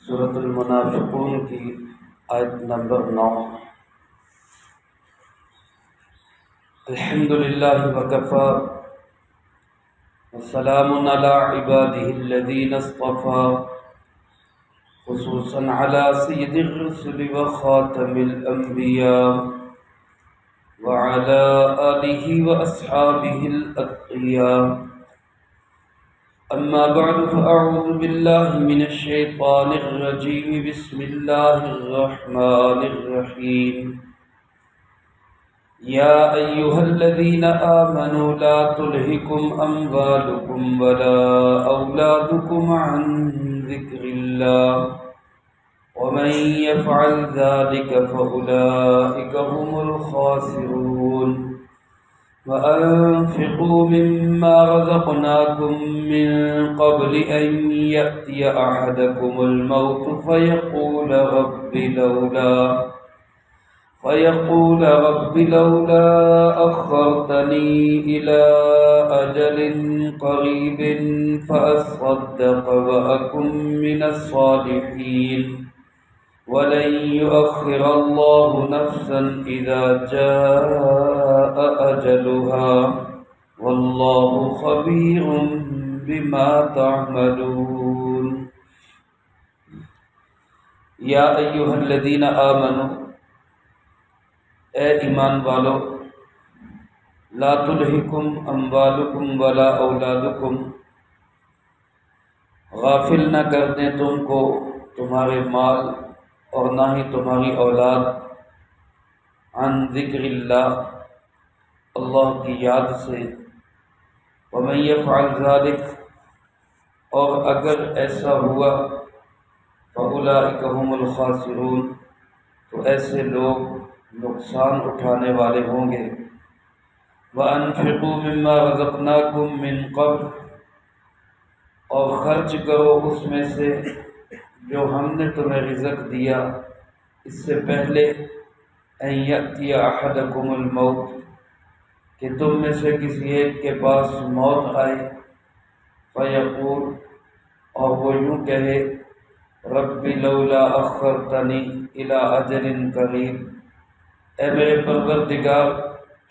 سورۃ المنافقون کی آیت نمبر 9۔ الحمدللہ وکفی وسلام علی عبادہ الذین اصطفی، خصوصاً علی سید الرسل وخاتم الانبیاء وعلی آلہ واصحابہ الاتقیاء۔ اما بعد فاعوذ باللہ من الشیطان الرجیم، بسم اللہ الرحمن الرحیم۔ یا ایہا الذین آمنوا لا تلہکم اموالکم ولا اولادکم عن ذکر اللہ، ومن یفعل ذلک فاولئک هم الخاسرون۔ وأنفقوا مما رزقناكم من قبل أن يأتي أحدكم الموت فيقول رب لولا أخرتني إلى أجل قريب فأصدق وأكن من الصالحين، ولن يؤخر الله نفسا إذا جاء أجلها، والله خبير بما تعملون۔ یا ایہا الذین آمنوا، اے ایمان والو، لا تلہکم اموالکم ولا اولادکم، غافل نہ کر دیں تم کو تمہارے مال اور نہ ہی تمہاری اولاد، عن ذکر اللہ، اللہ کی یاد سے، ومن یفعل ذلک، اور اگر ایسا ہوا، فاولئک هم الخاسرون، تو ایسے لوگ نقصان اٹھانے والے ہوں گے۔ وانفقوا مما رزقناکم من قبل، اور خرچ کرو اس میں سے جو ہم نے تمہیں رزق دیا اس سے پہلے، ان یأتی احدکم الموت، کہ تم میں سے کسی ایک کے پاس موت آئے، فیقول، اور وہ یوں کہے، رب لولا اخرتنی الی اجل قریب، اے میرے پروردگار،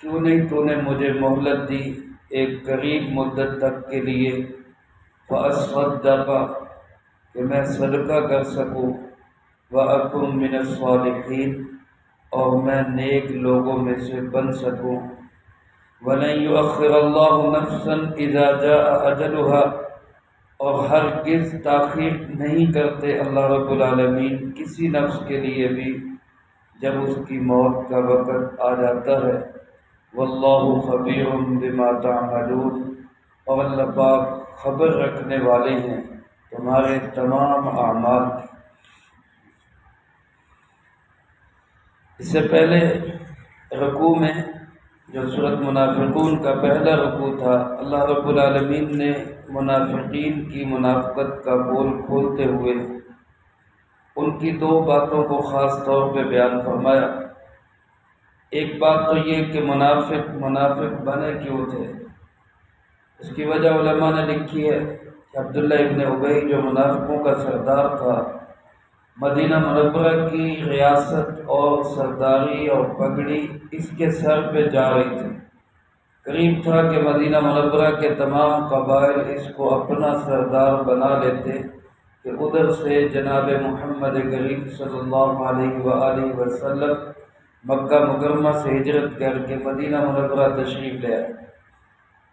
کیوں نہیں تو نے مجھے مہلت دی ایک قریب مدت تک کے لیے، فاصدق، کہ میں صدقہ کر سکوں، وَأَكُن مِّنَ الصَّالِحِينَ، اور میں نیک لوگوں میں سے بن سکوں، وَلَن يُؤَخِّرَ اللَّهُ نَفْسًا إِذَا جَاءَ أَجَلُهَا، اور ہرگز تاخیر نہیں کرتے اللہ رب العالمین کسی نفس کے لیے بھی جب اس کی موت کا وقت آ جاتا ہے۔ وَاللَّهُ خَبِيرٌ بِمَا تَعْمَلُونَ، اور اللہ پاک خبر رکھنے والے ہیں تمہارے تمام اعمال کی۔ اس سے پہلے رکوع میں جو سورۃ منافقون کا پہلا رکوع تھا، اللہ رب العالمین نے منافقین کی منافقت کا پول کھولتے ہوئے ان کی دو باتوں کو خاص طور پہ بیان فرمایا۔ ایک بات تو یہ کہ منافق بنے کیوں تھے، اس کی وجہ علماء نے لکھی ہے کہ عبداللہ ابن ابی جو منافقوں کا سردار تھا، مدینہ منورہ کی ریاست اور سرداری اور پگڑی اس کے سر پہ جا رہی تھی۔ قریب تھا کہ مدینہ منورہ کے تمام قبائل اس کو اپنا سردار بنا لیتے کہ ادھر سے جناب محمد کریم صلی اللہ علیہ وآلہ وسلم مکہ مکرمہ سے ہجرت کر کے مدینہ منورہ تشریف لے آئے۔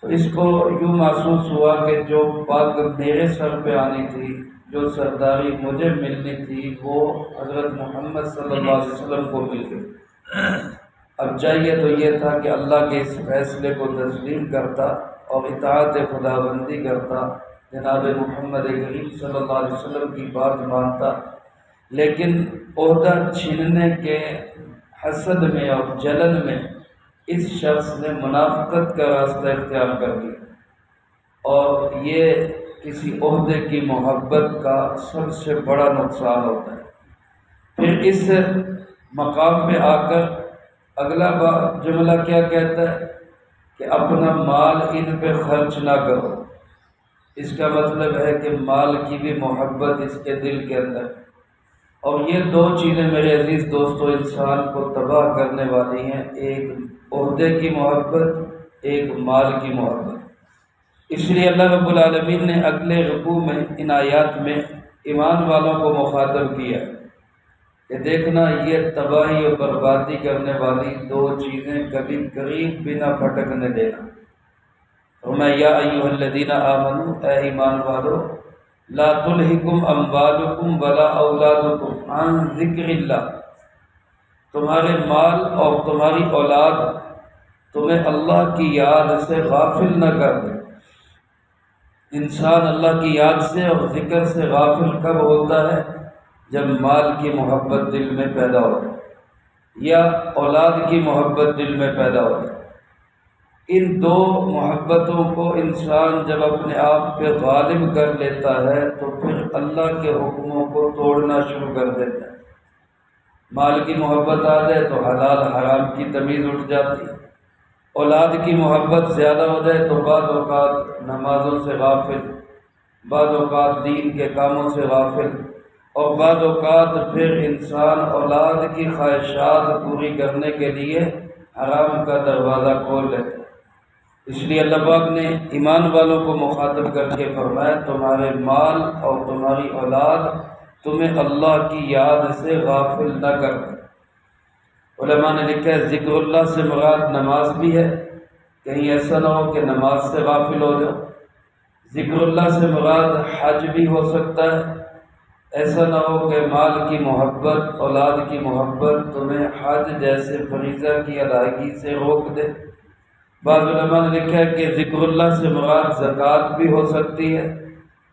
تو اس کو یوں محسوس ہوا کہ جو پگ میرے سر پہ آنی تھی، جو سرداری مجھے ملنی تھی، وہ حضرت محمد صلی اللہ علیہ وسلم کو مل گئی۔ اب چاہیے تو یہ تھا کہ اللہ کے اس فیصلے کو تسلیم کرتا اور اطاعت خدا بندی کرتا، جناب محمد کریم صلی اللہ علیہ وسلم کی بات مانتا، لیکن عہدہ چھیننے کے حسد میں اور جلن میں اس شخص نے منافقت کا راستہ اختیار کر لیا، اور یہ کسی عہدے کی محبت کا سب سے بڑا نقصان ہوتا ہے۔ پھر اس مقام پہ آ کر اگلا جملہ کیا کہتا ہے کہ اپنا مال ان پہ خرچ نہ کرو۔ اس کا مطلب ہے کہ مال کی بھی محبت اس کے دل کے اندر، اور یہ دو چیزیں میرے عزیز دوستو انسان کو تباہ کرنے والی ہیں، ایک عہدے کی محبت، ایک مال کی محبت۔ اس لیے اللہ رب العالمین نے اگلے رکوع میں ان آیات میں ایمان والوں کو مخاطب کیا کہ دیکھنا یہ تباہی اور بربادی کرنے والی دو چیزیں کبھی قریب بھی نہ پھٹکنے دینا۔ اور میں یا ایھا الذین آمنو، اے ایمان والو، لا تلہکم اموالکم ولا اولادکم عن ذکر اللہ، تمہارے مال اور تمہاری اولاد تمہیں اللہ کی یاد سے غافل نہ کر دے۔ انسان اللہ کی یاد سے اور ذکر سے غافل کب ہوتا ہے؟ جب مال کی محبت دل میں پیدا ہو جائے یا اولاد کی محبت دل میں پیدا ہو جائے۔ ان دو محبتوں کو انسان جب اپنے آپ پہ غالب کر لیتا ہے تو پھر اللہ کے حکموں کو توڑنا شروع کر دیتا ہے۔ مال کی محبت آ جائے تو حلال حرام کی تمیز اٹھ جاتی ہے، اولاد کی محبت زیادہ ہو جائے تو بعض اوقات نمازوں سے غافل، بعض اوقات دین کے کاموں سے غافل، اور بعض اوقات پھر انسان اولاد کی خواہشات پوری کرنے کے لیے حرام کا دروازہ کھول لیتا ہے۔ اس لیے اللہ پاک نے ایمان والوں کو مخاطب کر کے فرمایا تمہارے مال اور تمہاری اولاد تمہیں اللہ کی یاد سے غافل نہ کر دے۔ علماء نے لکھا ہے ذکر اللہ سے مراد نماز بھی ہے، کہیں ایسا نہ ہو کہ نماز سے غافل ہو جاؤ۔ ذکر اللہ سے مراد حج بھی ہو سکتا ہے، ایسا نہ ہو کہ مال کی محبت، اولاد کی محبت تمہیں حج جیسے فریضہ کی ادائیگی سے روک دے۔ بعض علماء نے لکھا ہے کہ ذکر اللہ سے مراد زکوٰۃ بھی ہو سکتی ہے،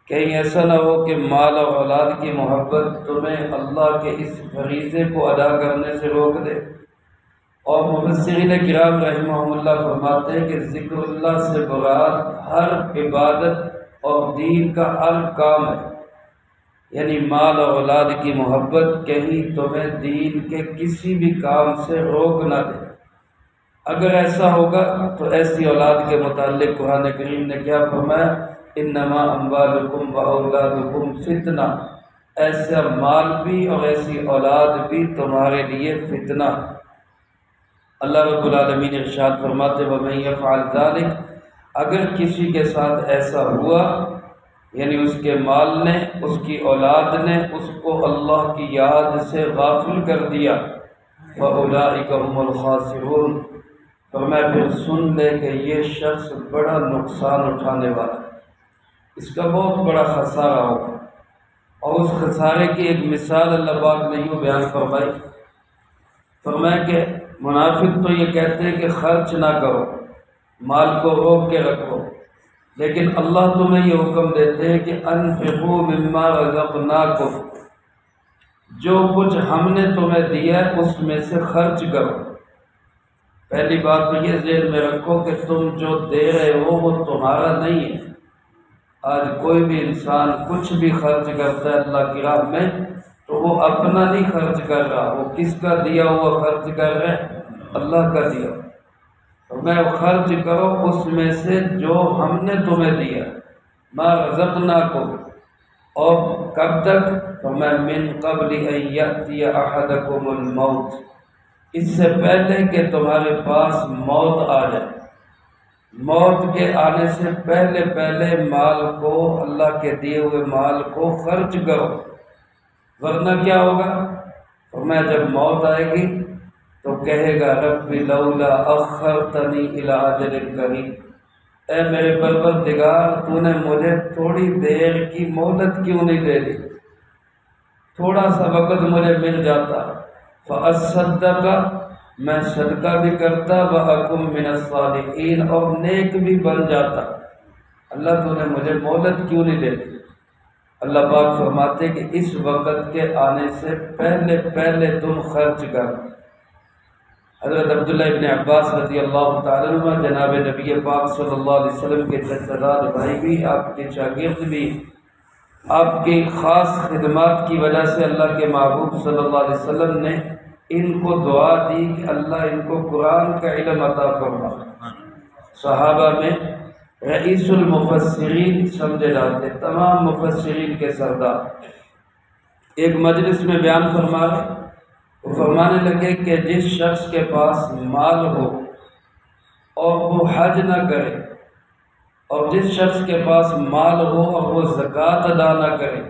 کہیں ایسا نہ ہو کہ مال اور اولاد کی محبت تمہیں اللہ کے اس فریضے کو ادا کرنے سے روک دے۔ اور مفسرین کرام رحمہم اللہ فرماتے ہیں کہ ذکر اللہ سے مراد ہر عبادت اور دین کا ہر کام ہے، یعنی مال اور اولاد کی محبت کہیں تمہیں دین کے کسی بھی کام سے روک نہ دے۔ اگر ایسا ہوگا تو ایسی اولاد کے متعلق قرآن کریم نے کیا فرمایا؟ انما اموالکم واولادکم فتنہ، ایسا مال بھی اور ایسی اولاد بھی تمہارے لیے فتنہ۔ اللہ رب العالمین ارشاد فرماتے وَمَن يَفْعَلْ ذَلِكَ، اگر کسی کے ساتھ ایسا ہوا، یعنی اس کے مال نے، اس کی اولاد نے اس کو اللہ کی یاد سے غافل کر دیا، فَأُولَٰئِكَ هُمُ الْخَاسِرُونَ، فرمایا پھر سن لے کہ یہ شخص بڑا نقصان اٹھانے والا ہے، اس کا بہت بڑا خسارہ ہوگا۔ اور اس خسارے کی ایک مثال اللہ پاک نے یوں بیان فرمائی، فرمایا کہ منافق تو یہ کہتے ہیں کہ خرچ نہ کرو، مال کو روک کے رکھو، لیکن اللہ تمہیں یہ حکم دیتے ہیں کہ انفقوا مما رزقناکم، جو کچھ ہم نے تمہیں دیا ہے اس میں سے خرچ کرو۔ پہلی بات تو یہ ذہن میں رکھو کہ تم جو دے رہے ہو وہ تمہارا نہیں ہے۔ آج کوئی بھی انسان کچھ بھی خرچ کرتا ہے اللہ کی راہ میں تو وہ اپنا نہیں خرچ کر رہا، وہ کس کا دیا ہوا خرچ کر رہے ہیں؟ اللہ کا دیا۔ تو میں خرچ کرو اس میں سے جو ہم نے تمہیں دیا، ما رزقناکم، اور کب تک؟ میں من قبل ان یأتی احدکم الموت، اس سے پہلے کہ تمہارے پاس موت آ جائے۔ موت کے آنے سے پہلے پہلے مال کو، اللہ کے دیے ہوئے مال کو خرچ کرو، ورنہ کیا ہوگا؟ فرمایا جب موت آئے گی تو کہے گا رب لولا اخرتنی الی اجل قریب، اے میرے پروردگار تو نے مجھے تھوڑی دیر کی مہلت کیوں نہیں دے دی، تھوڑا سا وقت مجھے مل جاتا، فاصدق، میں صدقہ بھی کرتا، وَأَكُن مِّنَ الصَّالِحِينَ، اور نیک بھی بن جاتا۔ اللہ تو نے مجھے مہلت کیوں نہیں دے دی؟ اللہ پاک فرماتے کہ اس وقت کے آنے سے پہلے پہلے تم خرچ کر۔ حضرت عبداللہ ابن عباس رضی اللہ تعالیٰ عنہ جناب نبی پاک صلی اللہ علیہ وسلم کے جداد بھائی بھی، آپ کے شاگرد بھی، آپ کی خاص خدمات کی وجہ سے اللہ کے محبوب صلی اللہ علیہ وسلم نے ان کو دعا دی کہ اللہ ان کو قرآن کا علم عطا فرما۔ صحابہ میں رئیس المفسرین سمجھے جاتے، تمام مفسرین کے سردار۔ ایک مجلس میں بیان فرما رہے، وہ فرمانے لگے کہ جس شخص کے پاس مال ہو اور وہ حج نہ کرے، اور جس شخص کے پاس مال ہو اور وہ زکوٰۃ ادا نہ کرے،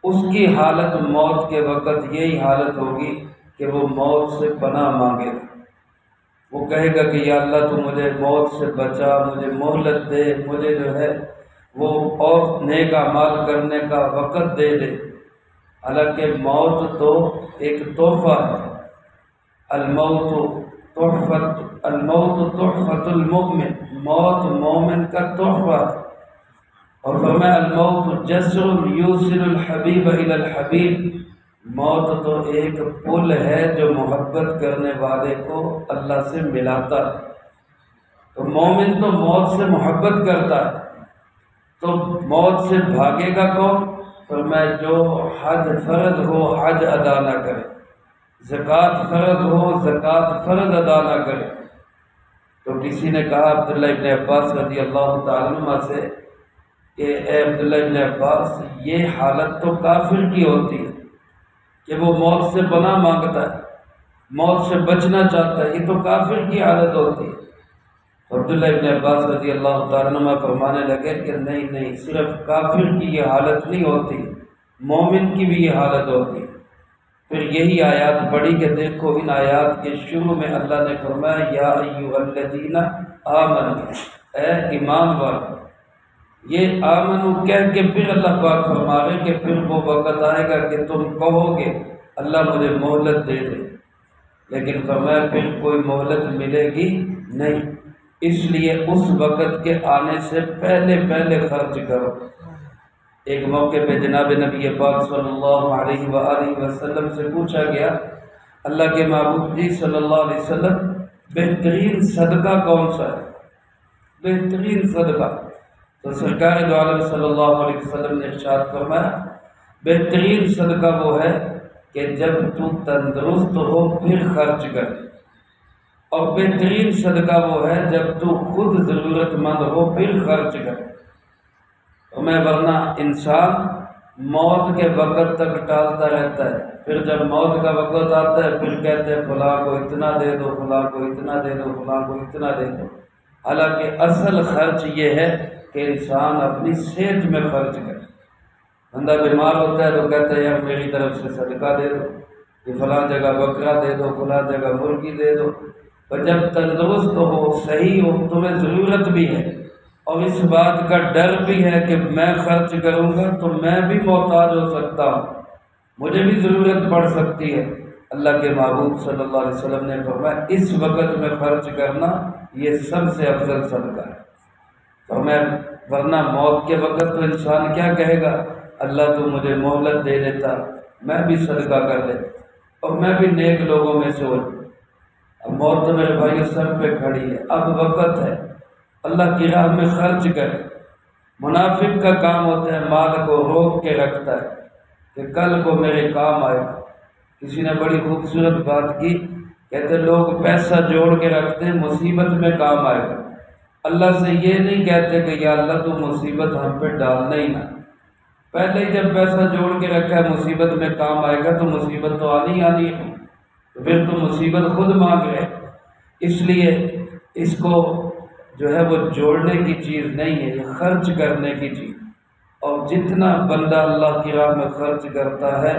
اس کی حالت موت کے وقت یہی حالت ہوگی کہ وہ موت سے پناہ مانگے گا۔ وہ کہے گا کہ یا اللہ تو مجھے موت سے بچا، مجھے مہلت دے، مجھے جو ہے وہ اور نیک اعمال کرنے کا وقت دے دے۔ حالانکہ موت تو ایک تحفہ ہے، الموت تحفۃ المؤمن، موت مومن کا تحفہ ہے۔ اور فرمایا الموت جسر یوصل الحبیب الی الحبیب، موت تو ایک پل ہے جو محبت کرنے والے کو اللہ سے ملاتا ہے۔ تو مومن تو موت سے محبت کرتا ہے، تو موت سے بھاگے گا کون؟ فرمایا جو حج فرض ہو حج ادا نہ کرے، زکوٰۃ فرض ہو زکوٰۃ فرض ادا نہ کرے۔ تو کسی نے کہا عبداللہ ابن عباس رضی اللہ تعالیٰ عنہ سے کہ اے عبداللہ ابن عباس، یہ حالت تو کافر کی ہوتی ہے کہ وہ موت سے پناہ مانگتا ہے، موت سے بچنا چاہتا ہے، یہ تو کافر کی حالت ہوتی ہے۔ عبداللہ ابن عباس رضی اللہ تعالیٰ عنہ فرمانے لگے کہ نہیں، صرف کافر کی یہ حالت نہیں ہوتی، مومن کی بھی یہ حالت ہوتی ہے۔ پھر یہی آیات پڑھی کہ دیکھو ان آیات کے شروع میں اللہ نے فرمایا یا ایھا الذین آمنوا، اے ایمان والو۔ یہ آمنو کہہ کے پھر اللہ پاک فرما رہے کہ پھر وہ وقت آئے گا کہ تم کہو گے اللہ مجھے مہلت دے دے، لیکن فرمایا پھر کوئی مہلت ملے گی نہیں، اس لیے اس وقت کے آنے سے پہلے خرچ کرو۔ ایک موقع پہ جناب نبی پاک صلی اللہ علیہ وآلہ وسلم سے پوچھا گیا اللہ کے محبوب جی صلی اللہ علیہ وسلم بہترین صدقہ کون سا ہے؟ بہترین صدقہ؟ تو سرکار دو عالم صلی اللہ علیہ وسلم نے ارشاد فرمایا بہترین صدقہ وہ ہے کہ جب تو تندرست ہو پھر خرچ کر، اور بہترین صدقہ وہ ہے جب تو خود ضرورت مند ہو پھر خرچ کر۔ ورنہ انسان موت کے وقت تک ٹالتا رہتا ہے، پھر جب موت کا وقت آتا ہے پھر کہتے ہیں فلاں کو اتنا دے دو، فلاں کو اتنا دے دو، فلاں کو اتنا دے دو۔ حالانکہ اصل خرچ یہ ہے کہ انسان اپنی صحت میں خرچ کرے۔ بندہ بیمار ہوتا ہے تو کہتا ہے یار میری طرف سے صدقہ دے دو، کہ فلاں جگہ بکرا دے دو، فلاں جگہ مرغی دے دو۔ اور جب تندرست ہو، صحیح ہو، تمہیں ضرورت بھی ہے اور اس بات کا ڈر بھی ہے کہ میں خرچ کروں گا تو میں بھی محتاج ہو سکتا ہوں، مجھے بھی ضرورت پڑ سکتی ہے، اللہ کے محبوب صلی اللہ علیہ وسلم نے فرمایا اس وقت میں خرچ کرنا یہ سب سے افضل صدقہ ہے۔ فرمایا ورنہ موت کے وقت تو انسان کیا کہے گا، اللہ تو مجھے مہلت دے دیتا، میں بھی صدقہ کر لیتا اور میں بھی نیک لوگوں میں سے ہو۔ اب موت تو میرے بھائی سر پہ کھڑی ہے، اب وقت ہے اللہ کی راہ میں خرچ کرے۔ منافق کا کام ہوتا ہے مال کو روک کے رکھتا ہے کہ کل کو میرے کام آئے گا۔ کسی نے بڑی خوبصورت بات کی، کہتے لوگ پیسہ جوڑ کے رکھتے ہیں مصیبت میں کام آئے گا، اللہ سے یہ نہیں کہتے کہ یا اللہ تو مصیبت ہم پہ ڈالنا ہی نہ، پہلے ہی جب پیسہ جوڑ کے رکھا ہے مصیبت میں کام آئے گا تو مصیبت تو آنی آنی ہے، تو پھر تو مصیبت خود مانگ رہے۔ اس لیے اس کو جو ہے وہ جوڑنے کی چیز نہیں ہے، یہ خرچ کرنے کی چیز، اور جتنا بندہ اللہ کی راہ میں خرچ کرتا ہے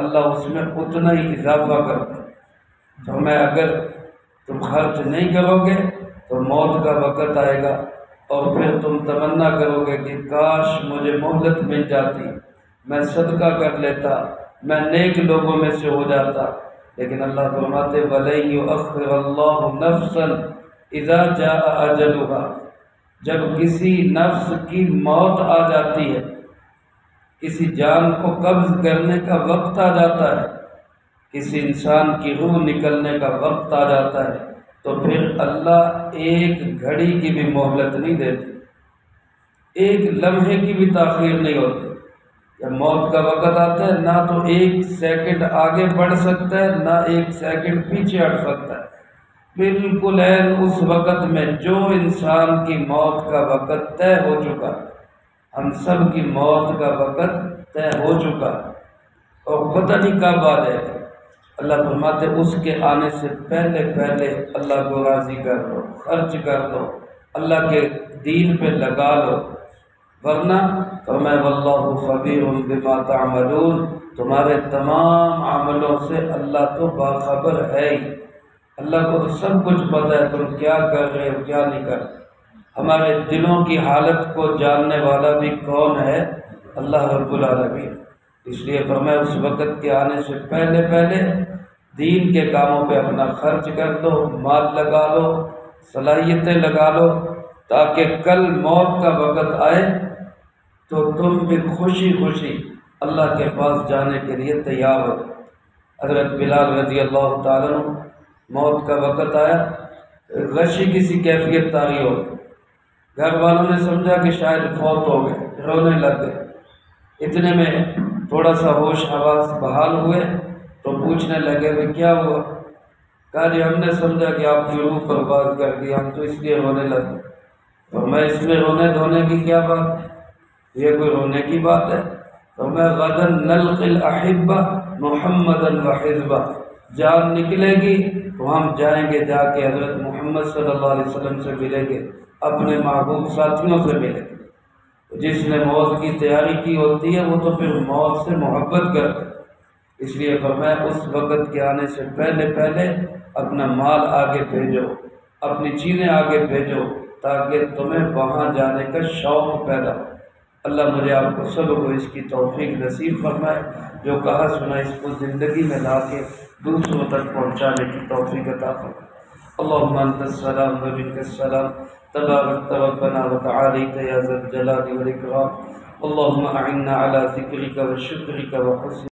اللہ اس میں اتنا ہی اضافہ کرتا ہے۔ تو میں اگر تم خرچ نہیں کرو گے تو موت کا وقت آئے گا اور پھر تم تمنا کرو گے کہ کاش مجھے مہلت مل جاتی، میں صدقہ کر لیتا، میں نیک لوگوں میں سے ہو جاتا، لیکن اللہ فرماتے وَلَن يُؤَخِّرَ اللَّهُ نَفْسًا اذا جاء اجلها، جب کسی نفس کی موت آ جاتی ہے، کسی جان کو قبض کرنے کا وقت آ جاتا ہے، کسی انسان کی روح نکلنے کا وقت آ جاتا ہے، تو پھر اللہ ایک گھڑی کی بھی مہلت نہیں دیتے، ایک لمحے کی بھی تاخیر نہیں ہوتی۔ جب موت کا وقت آتا ہے نہ تو ایک سیکنڈ آگے بڑھ سکتا ہے نہ ایک سیکنڈ پیچھے ہٹ سکتا ہے، بالکل اس وقت میں جو انسان کی موت کا وقت طے ہو چکا، ہم سب کی موت کا وقت طے ہو چکا، اور پتہ نہیں کب آ جائے گا۔ اللہ فرماتے اس کے آنے سے پہلے پہلے اللہ کو راضی کر لو، خرچ کر لو، اللہ کے دین پہ لگا لو، ورنہ فرمائے واللہ خبیر بما تعملون، تمہارے تمام عملوں سے اللہ تو باخبر ہے ہی، اللہ کو تو سب کچھ پتہ ہے تم کیا کر رہے ہو کیا نہیں کر رہے۔ ہمارے دلوں کی حالت کو جاننے والا بھی کون ہے؟ اللہ رب العالمین۔ اس لیے فرمایا اس وقت کے آنے سے پہلے پہلے دین کے کاموں پہ اپنا خرچ کر دو، مال لگا لو، صلاحیتیں لگا لو، تاکہ کل موت کا وقت آئے تو تم بھی خوشی خوشی اللہ کے پاس جانے کے لیے تیار ہو۔ حضرت بلال رضی اللہ تعالیٰ عنہ موت کا وقت آیا، غشی کسی کیفیت طاری ہو گئی، گھر والوں نے سمجھا کہ شاید فوت ہو گئے، رونے لگ گئے۔ اتنے میں تھوڑا سا ہوش حواس بحال ہوئے تو پوچھنے لگے کہ کیا ہوا؟ کہا جی ہم نے سمجھا کہ آپ کی روح برباد کر دی، ہم تو اس لیے رونے لگے۔ تو میں اس میں رونے دھونے کی کیا بات ہے؟ یہ کوئی رونے کی بات ہے؟ تو میں غداً نلقی الاحبہ محمدا وحزبہ، جان نکلے گی تو ہم جائیں گے، جا کے حضرت محمد صلی اللہ علیہ وسلم سے ملیں گے، اپنے محبوب ساتھیوں سے ملیں گے۔ جس نے موت کی تیاری کی ہوتی ہے وہ تو پھر موت سے محبت کرتا ہے۔ اس لیے فرمایا اس وقت کے آنے سے پہلے پہلے اپنا مال آگے بھیجو، اپنی چیزیں آگے بھیجو، تاکہ تمہیں وہاں جانے کا شوق پیدا ہو۔ اللہ مجھے آپ کو سب کو اس کی توفیق نصیب فرمائے، جو کہا سنا اس کو زندگی میں لا کے دوسروں تک پہنچانے کی توفیق عطا فرمائے۔ اللہم انت السلام و منک السلام، تبارکت ربنا وتعالیت یا ذا الجلال والاکرام، اللہم اعنا علی ذکرک و شکرک و حسن